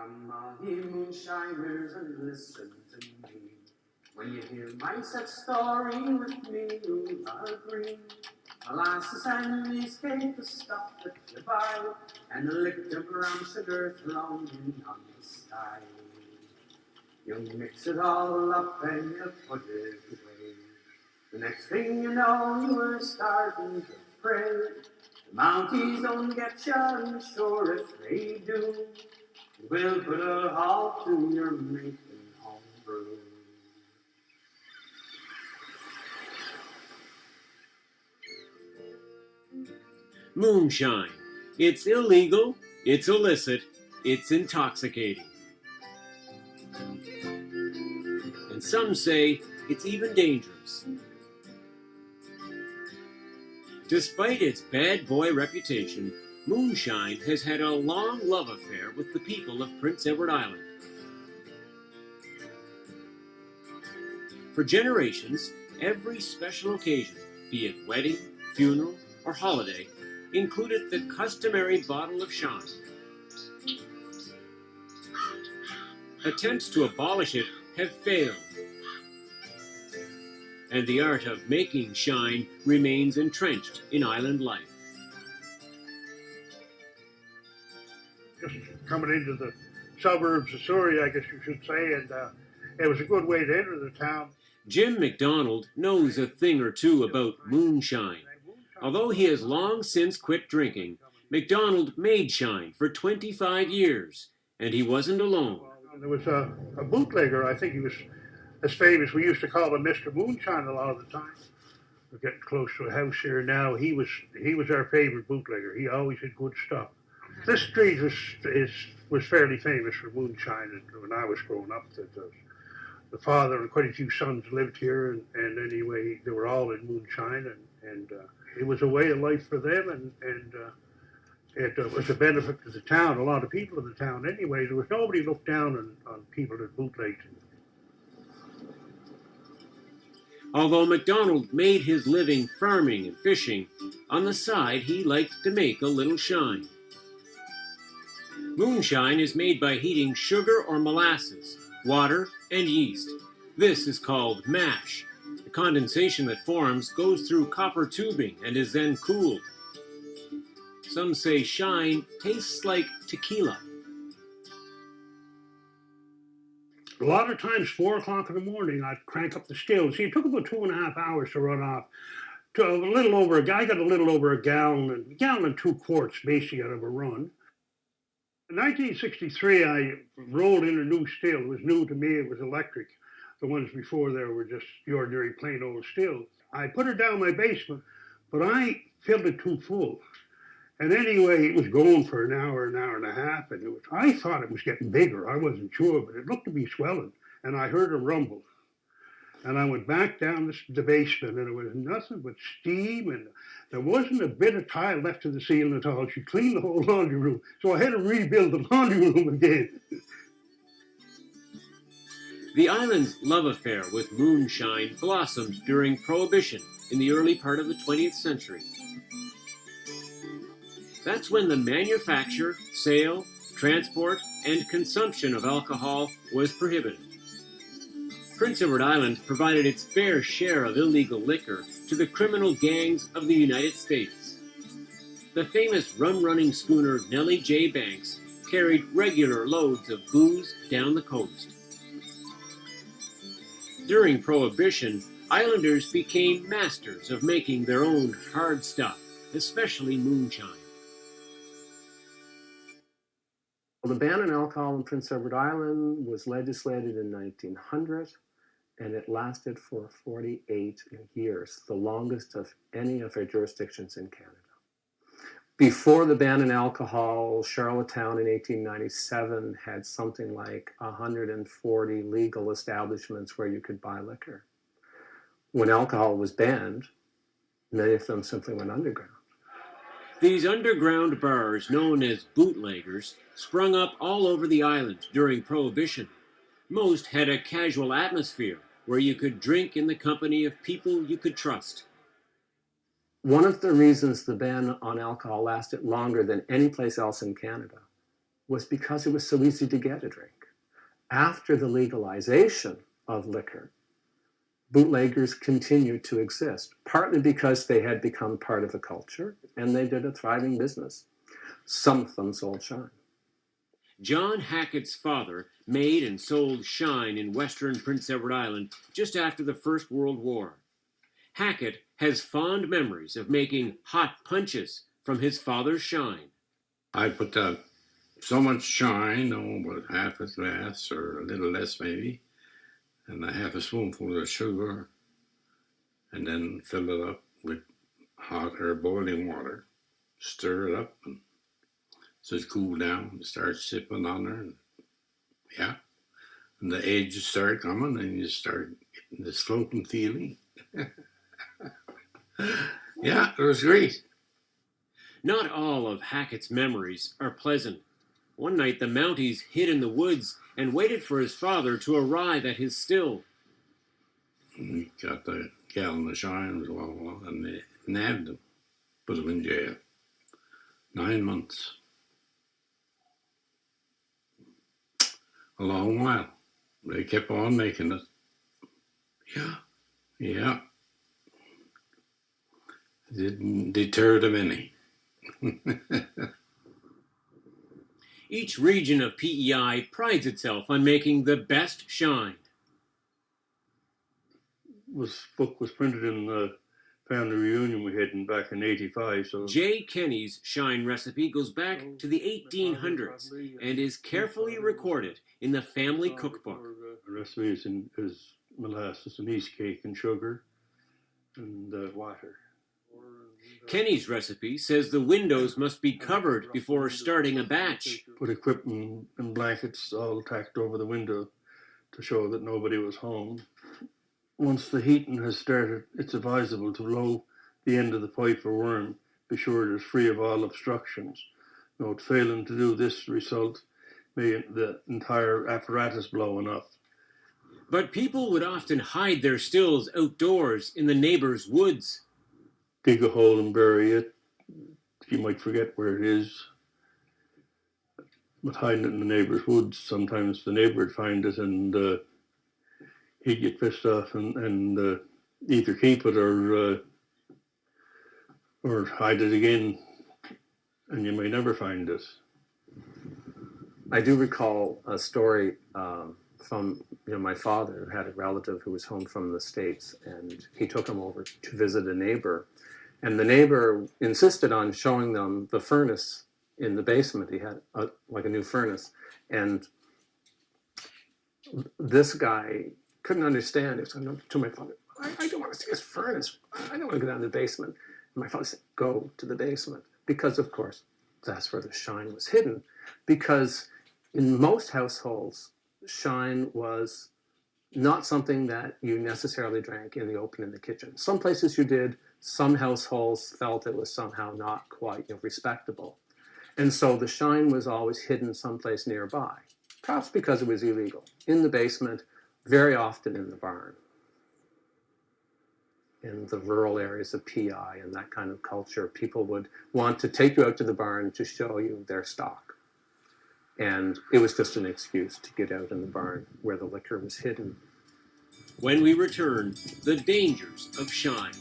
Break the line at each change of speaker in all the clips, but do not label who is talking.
Come all ye moonshiners and listen to me. When you hear my sad story with me, you'll agree. Molasses and yeast the stuff that you buy, and a little brown sugar thrown in on the sky. You mix it all up and you put it away. The next thing you know, you were starting to pray. The Mounties don't get you, and sure if they do, we'll put a halt to your making homebrew.
Moonshine. It's illegal, it's illicit, it's intoxicating. And some say it's even dangerous. Despite its bad boy reputation, Moonshine has had a long love affair with the people of Prince Edward Island. For generations, every special occasion, be it wedding, funeral, or holiday, included the customary bottle of shine. Attempts to abolish it have failed, and the art of making shine remains entrenched in island life.
Just coming into the suburbs of Surrey, I guess you should say, and it was a good way to enter the town.
Jim McDonald knows a thing or two about moonshine. Although he has long since quit drinking, McDonald made shine for 25 years, and he wasn't alone.
There was a bootlegger, I think he was as famous. We used to call him Mr. Moonshine a lot of the time. We're getting close to a house here now. He was our favorite bootlegger. He always had good stuff. This street was fairly famous for moonshine when I was growing up. The father and quite a few sons lived here, and anyway, they were all in moonshine, and it was a way of life for them, and it was a benefit to the town. A lot of people in the town, anyway. There was nobody looked down on people that bootlegged.
Although McDonald made his living farming and fishing, on the side he liked to make a little shine. Moonshine is made by heating sugar or molasses, water, and yeast. This is called mash. The condensation that forms goes through copper tubing and is then cooled. Some say shine tastes like tequila.
A lot of times, 4 o'clock in the morning, I'd crank up the still. See, it took about 2.5 hours to run off. To a little over I got a little over a gallon and 2 quarts basically out of a run. In 1963, I rolled in a new still. It was new to me. It was electric. The ones before there were just the ordinary plain old stills. I put it down my basement, but I filled it too full. And anyway, it was going for an hour and a half, and I thought it was getting bigger. I wasn't sure, but it looked to be swelling. And I heard a rumble. And I went back down the basement, and it was nothing but steam, and there wasn't a bit of tile left in the ceiling at all. She cleaned the whole laundry room, so I had to rebuild the laundry room again.
The island's love affair with moonshine blossomed during Prohibition in the early part of the 20th century. That's when the manufacture, sale, transport, and consumption of alcohol was prohibited. Prince Edward Island provided its fair share of illegal liquor to the criminal gangs of the United States. The famous rum-running schooner Nellie J. Banks carried regular loads of booze down the coast. During Prohibition, islanders became masters of making their own hard stuff, especially moonshine.
Well, the ban on alcohol in Prince Edward Island was legislated in 1900, and it lasted for 48 years, the longest of any of our jurisdictions in Canada. Before the ban on alcohol, Charlottetown in 1897 had something like 140 legal establishments where you could buy liquor. When alcohol was banned, many of them simply went underground.
These underground bars, known as bootleggers, sprung up all over the island during Prohibition. Most had a casual atmosphere where you could drink in the company of people you could trust.
One of the reasons the ban on alcohol lasted longer than any place else in Canada was because it was so easy to get a drink. After the legalization of liquor, bootleggers continued to exist, partly because they had become part of a culture and they did a thriving business. Some of them sold shine.
John Hackett's father made and sold shine in western Prince Edward Island just after the First World War. Hackett has fond memories of making hot punches from his father's shine.
I put so much shine, about half a glass or a little less maybe, and a half a spoonful of sugar, and then fill it up with hot or boiling water. Stir it up, and so it cool down. Start sipping on her, and yeah, and the edges start coming, and you start getting this floating feeling. Yeah, it was great.
Not all of Hackett's memories are pleasant. One night the Mounties hid in the woods and waited for his father to arrive at his still.
We got the gallon of shine as well, and they nabbed him, put him in jail. 9 months. A long while. They kept on making it. Yeah. Didn't deter them any.
Each region of PEI prides itself on making the best shine.
This book was printed in the family reunion we had back in '85. So
J. Kenny's shine recipe goes back to the 1800s and is carefully recorded in the family cookbook.
The recipe is molasses and yeast cake and sugar and water.
Kenny's recipe says the windows must be covered before starting a batch.
Put equipment and blankets all tacked over the window to show that nobody was home. Once the heating has started, it's advisable to blow the end of the pipe or worm, be sure it is free of all obstructions. Note, failing to do this result may the entire apparatus blowing up.
But people would often hide their stills outdoors in the neighbor's woods.
Dig a hole and bury it. You might forget where it is. But hiding it in the neighbor's woods, sometimes the neighbor would find it and he'd get pissed off and either keep it or hide it again, and you may never find it.
I do recall a story from my father, who had a relative who was home from the States, and he took him over to visit a neighbor. And the neighbor insisted on showing them the furnace in the basement. He had like a new furnace. And this guy couldn't understand. He was going to my father, I don't want to see this furnace. I don't want to go down to the basement. And my father said, go to the basement. Because, of course, that's where the shine was hidden. Because in most households, shine was not something that you necessarily drank in the open in the kitchen. Some places you did. Some households felt it was somehow not quite respectable. And so the shine was always hidden someplace nearby, perhaps because it was illegal. In the basement, very often in the barn. In the rural areas of PEI and that kind of culture, people would want to take you out to the barn to show you their stock. And it was just an excuse to get out in the barn where the liquor was hidden.
When we return, the dangers of shine.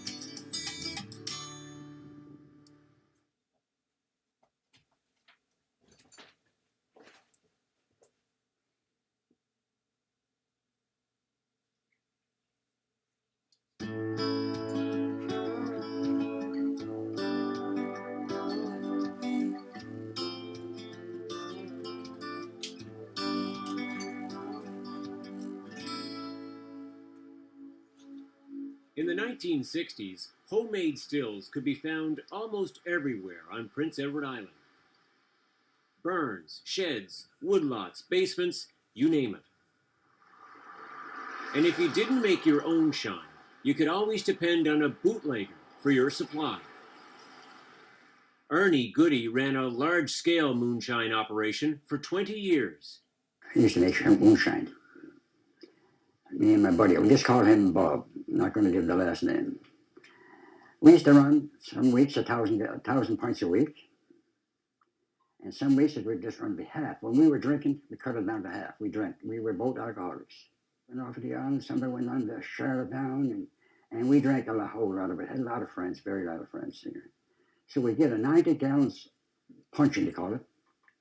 In the 1960s, homemade stills could be found almost everywhere on Prince Edward Island. Barns, sheds, woodlots, basements, you name it. And if you didn't make your own shine, you could always depend on a bootlegger for your supply. Ernie Goody ran a large-scale moonshine operation for 20 years.
I used to make shrimp moonshine. Me and my buddy, we just called him Bob. I'm not going to give the last name. We used to run some weeks 1,000 pints a week. And some weeks it would just run to half. When we were drinking, we cut it down to half. We drank. We were both alcoholics. Went off to the island. Somebody went on to Charlottetown, and we drank a whole lot of it. Had a lot of friends, very lot of friends here. So we get a 90 gallons puncheon, they call it,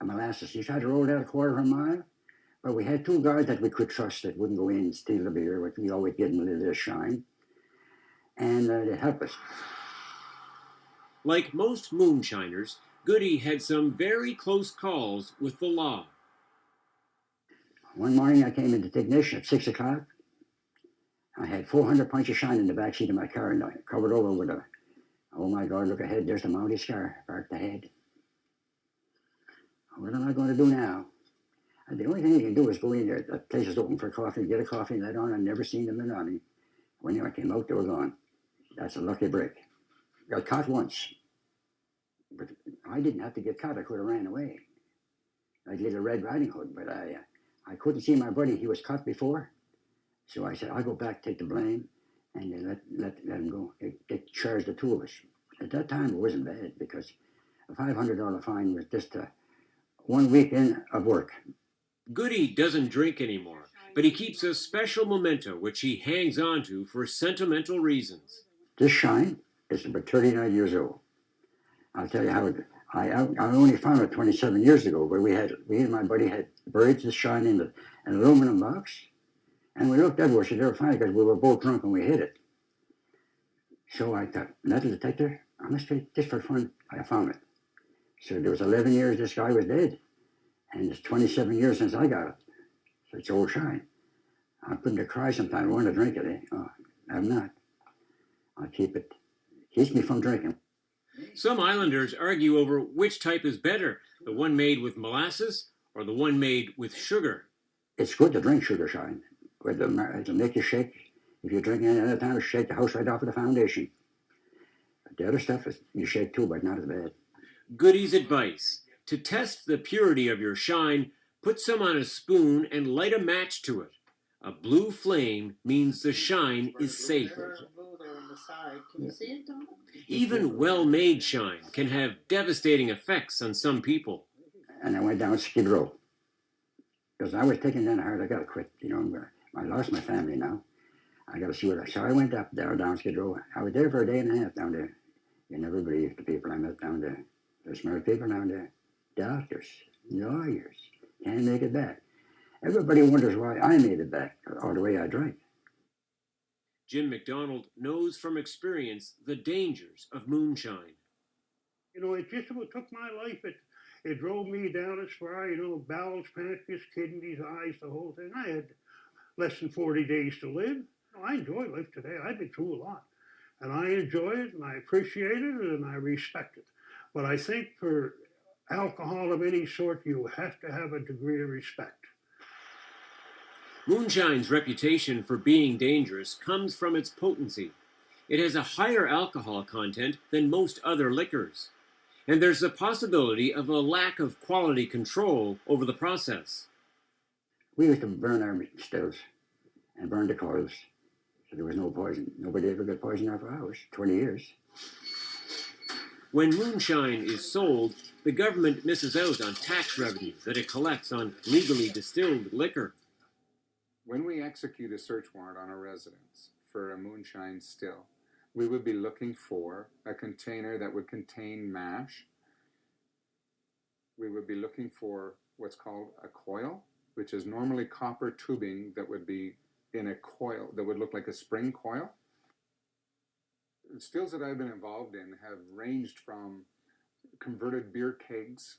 of molasses. You tried to roll that a quarter of a mile, but we had two guys that we could trust that wouldn't go in and steal the beer, which we always get them a little bit of shine, and they helped us.
Like most moonshiners, Goody had some very close calls with the law.
One morning I came into ignition at 6 o'clock. I had 400 pints of shine in the back seat of my car, and I covered over with a, oh my God, look ahead, there's the Mountie scar, parked ahead. What am I going to do now? And the only thing you can do is go in there. The place is open for coffee, get a coffee and let on. I've never seen them in running. When I came out, they were gone. That's a lucky break. Got caught once. But I didn't have to get caught. I could have ran away. I did a Red Riding Hood, but I couldn't see my buddy. He was caught before. So I said, I'll go back, take the blame, and let him go. It charged the two of us. At that time, it wasn't bad because a $500 fine was just 1 weekend of work.
Goody doesn't drink anymore, but he keeps a special memento which he hangs on to for sentimental reasons.
This shine is about 39 years old. I'll tell you how I only found it 27 years ago, but we and my buddy had buried this shine in an aluminum box, and we looked everywhere, so they were fine because we were both drunk and we hid it. So I thought, metal detector, I must be, just for fun, I found it. So there was 11 years this guy was dead, and it's 27 years since I got it. So it's old shine. I'm putting to cry sometimes. I want to drink it. Oh, I'm not. I'll keep it. Keeps me from drinking.
Some islanders argue over which type is better, the one made with molasses or the one made with sugar.
It's good to drink sugar shine, but it'll make you shake. If you drink any other time, it'll shake the house right off of the foundation. But the other stuff, you shake too, but not as bad.
Goody's advice: to test the purity of your shine, put some on a spoon and light a match to it. A blue flame means the shine is safe.
Can you see it, Don?
Even well-made shine can have devastating effects on some people.
And I went down Skid Row. Because I was taking down hard, I got to quit. I lost my family now. I got to see what I... So I went up there down Skid Row. I was there for a day and a half down there. You never believe the people I met down there. The smart people down there. Doctors, lawyers, can't make it back. Everybody wonders why I made it back, or the way I drank.
Jim McDonald knows from experience the dangers of moonshine.
It just about took my life. It drove me down as far, bowels, pancreas, kidneys, eyes, the whole thing. I had less than 40 days to live. I enjoy life today. I've been through a lot. And I enjoy it, and I appreciate it, and I respect it. But I think for alcohol of any sort, you have to have a degree of respect.
Moonshine's reputation for being dangerous comes from its potency. It has a higher alcohol content than most other liquors, and there's the possibility of a lack of quality control over the process.
We used to burn our stills and burn the coils, so there was no poison. Nobody ever got poisoned after hours, 20 years.
When moonshine is sold, the government misses out on tax revenue that it collects on legally distilled liquor.
When we execute a search warrant on a residence for a moonshine still, we would be looking for a container that would contain mash. We would be looking for what's called a coil, which is normally copper tubing that would be in a coil that would look like a spring coil. The stills that I've been involved in have ranged from converted beer kegs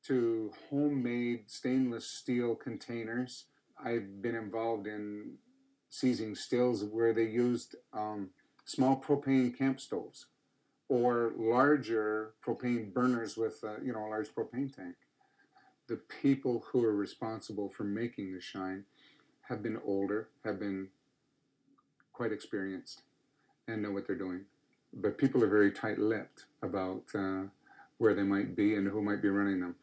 to homemade stainless steel containers. I've been involved in seizing stills where they used small propane camp stoves or larger propane burners with a large propane tank. The people who are responsible for making the shine have been older, have been quite experienced, and know what they're doing. But people are very tight-lipped about where they might be and who might be running them.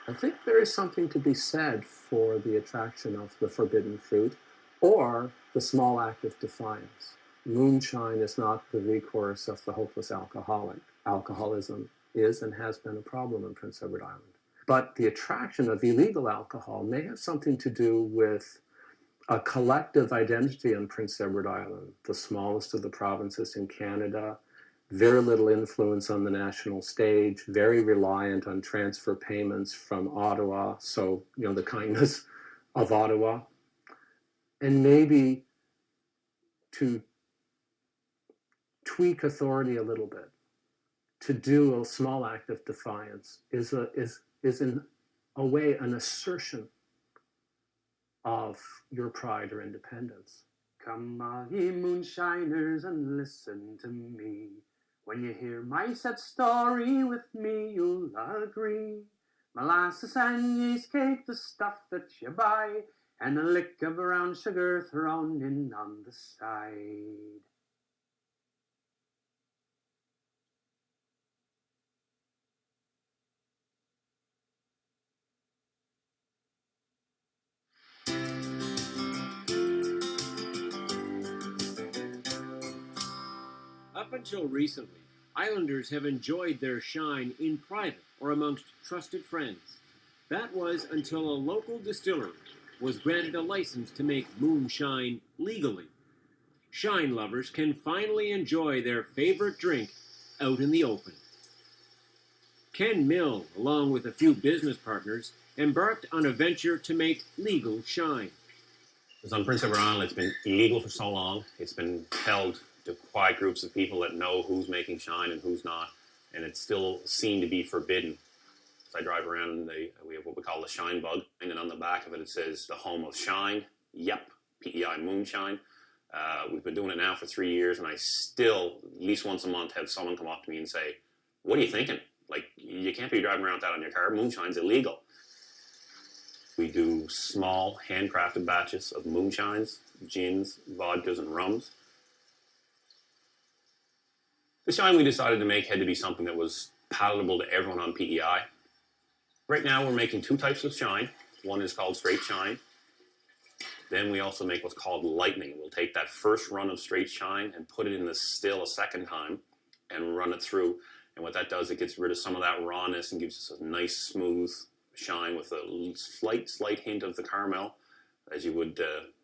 I think there is something to be said for the attraction of the forbidden fruit or the small act of defiance. Moonshine is not the recourse of the hopeless alcoholic. Alcoholism is and has been a problem in Prince Edward Island. But the attraction of illegal alcohol may have something to do with a collective identity on Prince Edward Island, the smallest of the provinces in Canada, very little influence on the national stage, very reliant on transfer payments from Ottawa, so, the kindness of Ottawa. And maybe to tweak authority a little bit, to do a small act of defiance is in a way an assertion of your pride or independence.
Come all ye moonshiners and listen to me. When you hear my sad story with me, you'll agree. Molasses and yeast cake, the stuff that you buy, and a lick of brown sugar thrown in on the side.
Up until recently, Islanders have enjoyed their shine in private or amongst trusted friends. That was until a local distillery was granted a license to make moonshine legally. Shine lovers can finally enjoy their favorite drink out in the open. Ken Mill, along with a few business partners, embarked on a venture to make legal shine.
Because on Prince Edward Island, it's been illegal for so long. It's been held to quiet groups of people that know who's making shine and who's not, and it's still seen to be forbidden. As I drive around, and we have what we call the shine bug, and then on the back of it, it says the home of shine. Yep, PEI Moonshine. We've been doing it now for 3 years, and I still, at least once a month, have someone come up to me and say, "What are you thinking? Like, you can't be driving around with that on your car. Moonshine's illegal." We do small, handcrafted batches of moonshines, gins, vodkas, and rums. The shine we decided to make had to be something that was palatable to everyone on PEI. Right now, we're making 2 types of shine. One is called straight shine. Then we also make what's called lightning. We'll take that first run of straight shine and put it in the still a second time and run it through. And what that does, it gets rid of some of that rawness and gives us a nice, smooth shine with a slight hint of the caramel, as you would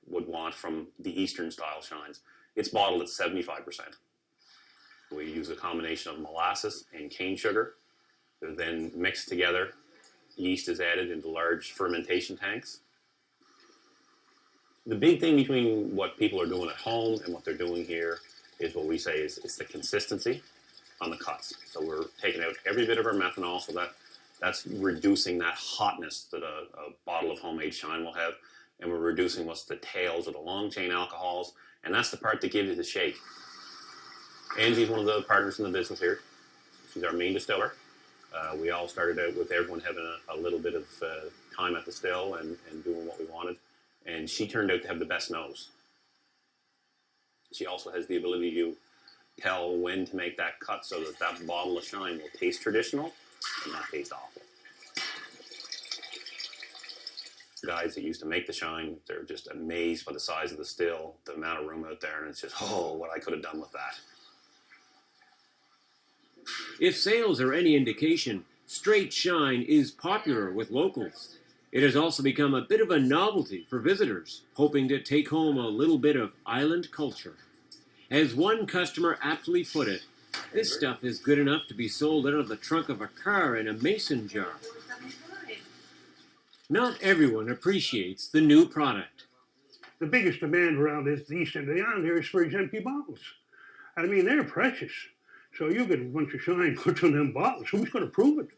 want from the Eastern style shines. It's bottled at 75%. We use a combination of molasses and cane sugar. They're then mixed together. Yeast is added into large fermentation tanks. The big thing between what people are doing at home and what they're doing here is what we say is it's the consistency on the cuts. So we're taking out every bit of our methanol, so that's reducing that hotness that a bottle of homemade shine will have, and we're reducing what's the tails or the long chain alcohols, and that's the part that gives you the shake. Angie's one of the partners in the business here. She's our main distiller. We all started out with everyone having a little bit of time at the still and doing what we wanted. And she turned out to have the best nose. She also has the ability to tell when to make that cut so that that bottle of shine will taste traditional and not taste awful. Guys that used to make the shine, they're just amazed by the size of the still, the amount of room out there, and it's just, oh, what I could have done with that.
If sales are any indication, straight shine is popular with locals. It has also become a bit of a novelty for visitors, hoping to take home a little bit of island culture. As one customer aptly put it, this stuff is good enough to be sold out of the trunk of a car in a mason jar. Not everyone appreciates the new product.
The biggest demand around the east end of the island here is for empty bottles. I mean, they're precious. So you get a bunch of shine put on them bottles. Who's going to prove it?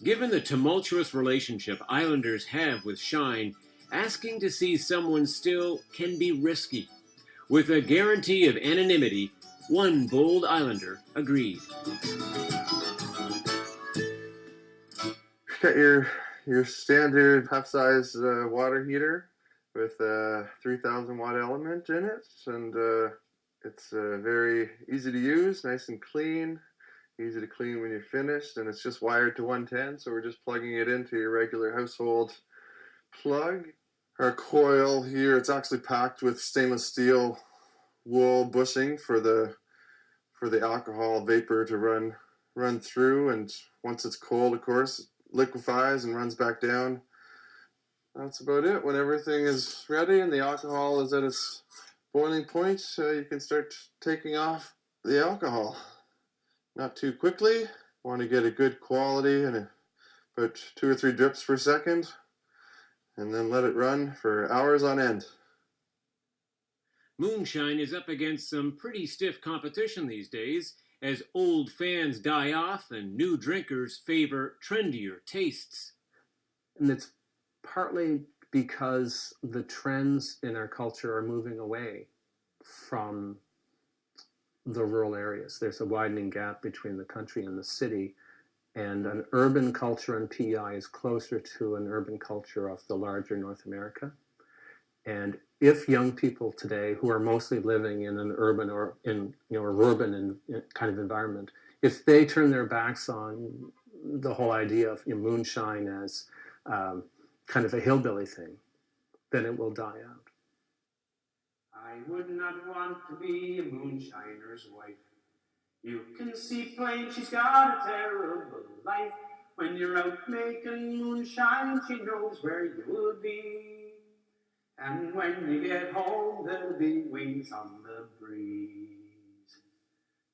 Given the tumultuous relationship Islanders have with shine, asking to see someone still can be risky. With a guarantee of anonymity, one bold Islander agreed.
Got your standard half-size water heater with a 3,000 watt element in it, and it's very easy to use, nice and clean, easy to clean when you're finished, and it's just wired to 110, so we're just plugging it into your regular household plug. Our coil here, it's actually packed with stainless steel wool bushing for the for the alcohol vapor to run through, and once it's cold, of course, liquefies and runs back down. That's about it. When everything is ready and the alcohol is at its boiling point, you can start taking off the alcohol. Not too quickly. Want to get a good quality and about 2 or 3 drips per second, and then let it run for hours on end.
Moonshine is up against some pretty stiff competition these days, as old fans die off and new drinkers favor trendier tastes.
And it's partly because the trends in our culture are moving away from the rural areas. There's a widening gap between the country and the city, and an urban culture in PEI is closer to an urban culture of the larger North America. And if young people today, who are mostly living in an urban or in urban kind of environment, if they turn their backs on the whole idea of moonshine as kind of a hillbilly thing, then it will die out.
I would not want to be a moonshiner's wife. You can see plain she's got a terrible life. When you're out making moonshine, she knows where you'll be. And when you get home, there'll be wings on the breeze.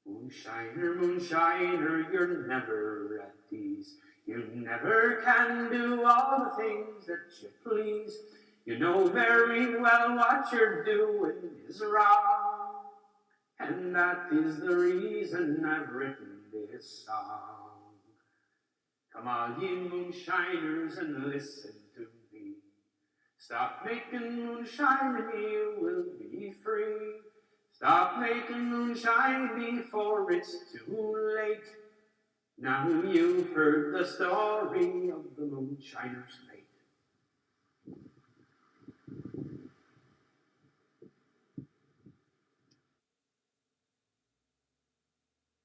Moonshiner, moonshiner, you're never at ease. You never can do all the things that you please. You know very well what you're doing is wrong. And that is the reason I've written this song. Come all ye moonshiners and listen to me. Stop making moonshine and you will be free. Stop making moonshine before it's too late. Now you've heard the story of the moonshiner's fate.